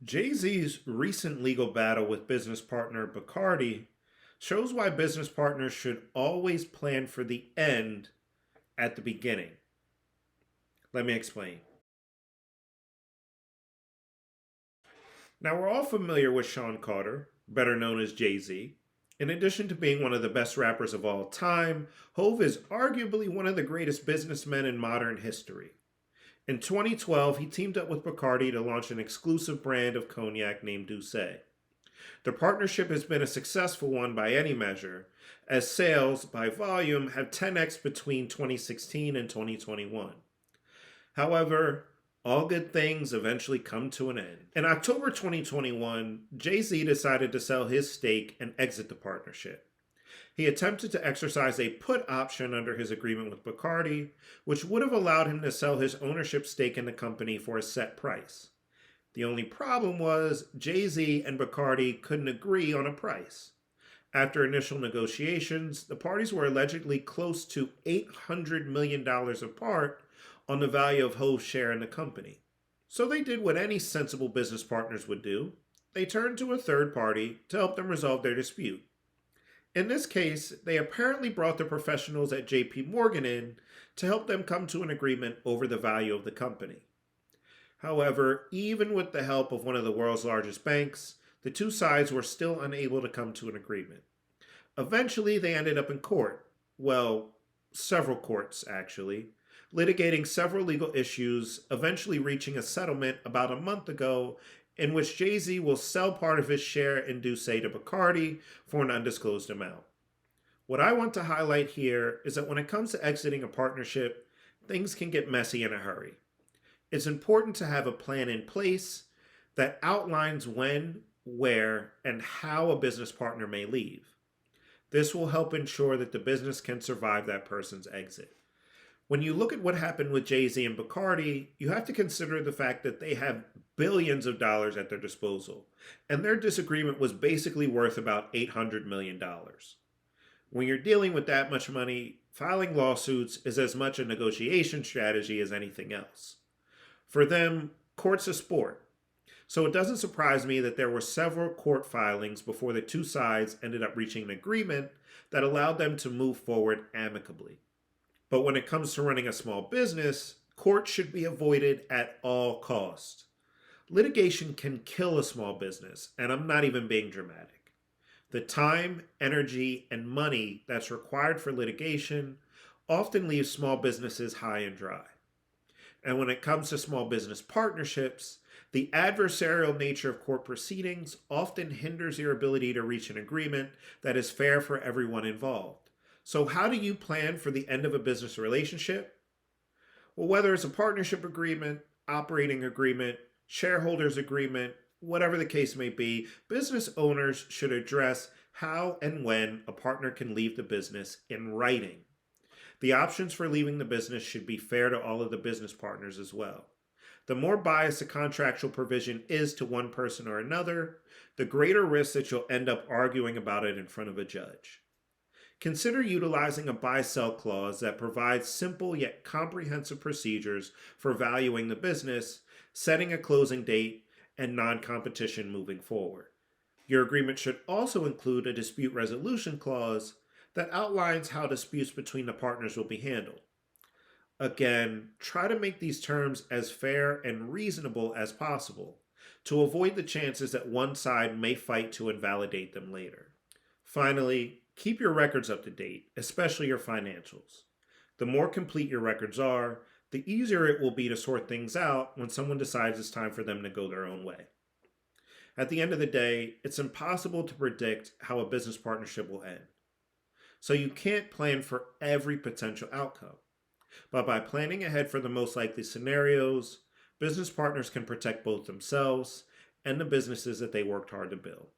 Jay-Z's recent legal battle with business partner Bacardi shows why business partners should always plan for the end at the beginning. Let me explain. Now, we're all familiar with Sean Carter, better known as Jay-Z. In addition to being one of the best rappers of all time, Hove is arguably one of the greatest businessmen in modern history. In 2012, he teamed up with Bacardi to launch an exclusive brand of cognac named Douce. The partnership has been a successful one by any measure, as sales by volume have 10x between 2016 and 2021. However, all good things eventually come to an end. In October 2021, Jay-Z decided to sell his stake and exit the partnership. He attempted to exercise a put option under his agreement with Bacardi, which would have allowed him to sell his ownership stake in the company for a set price. The only problem was Jay-Z and Bacardi couldn't agree on a price. After initial negotiations, the parties were allegedly close to $800 million apart on the value of Hove's share in the company. So they did what any sensible business partners would do. They turned to a third party to help them resolve their dispute. In this case, they apparently brought the professionals at JP Morgan in to help them come to an agreement over the value of the company. However, even with the help of one of the world's largest banks, the two sides were still unable to come to an agreement. Eventually, they ended up in court. Well, several courts, actually, litigating several legal issues, eventually reaching a settlement about a month ago in which Jay-Z will sell part of his share in Douce to Bacardi for an undisclosed amount. What I want to highlight here is that when it comes to exiting a partnership, things can get messy in a hurry. It's important to have a plan in place that outlines when, where, and how a business partner may leave. This will help ensure that the business can survive that person's exit. When you look at what happened with Jay-Z and Bacardi, you have to consider the fact that they have billions of dollars at their disposal, and their disagreement was basically worth about $800 million. When you're dealing with that much money, filing lawsuits is as much a negotiation strategy as anything else. For them, court's a sport. So it doesn't surprise me that there were several court filings before the two sides ended up reaching an agreement that allowed them to move forward amicably. But when it comes to running a small business, court should be avoided at all costs. Litigation can kill a small business, and I'm not even being dramatic. The time, energy, and money that's required for litigation often leaves small businesses high and dry. And when it comes to small business partnerships, the adversarial nature of court proceedings often hinders your ability to reach an agreement that is fair for everyone involved. So how do you plan for the end of a business relationship? Well, whether it's a partnership agreement, operating agreement, shareholders agreement, whatever the case may be, business owners should address how and when a partner can leave the business in writing. The options for leaving the business should be fair to all of the business partners as well. The more biased a contractual provision is to one person or another, the greater risk that you'll end up arguing about it in front of a judge. Consider utilizing a buy-sell clause that provides simple yet comprehensive procedures for valuing the business, setting a closing date, and non-competition moving forward. Your agreement should also include a dispute resolution clause that outlines how disputes between the partners will be handled. Again, try to make these terms as fair and reasonable as possible to avoid the chances that one side may fight to invalidate them later. Finally, keep your records up to date, especially your financials. The more complete your records are, the easier it will be to sort things out when someone decides it's time for them to go their own way. At the end of the day, it's impossible to predict how a business partnership will end. So you can't plan for every potential outcome. But by planning ahead for the most likely scenarios, business partners can protect both themselves and the businesses that they worked hard to build.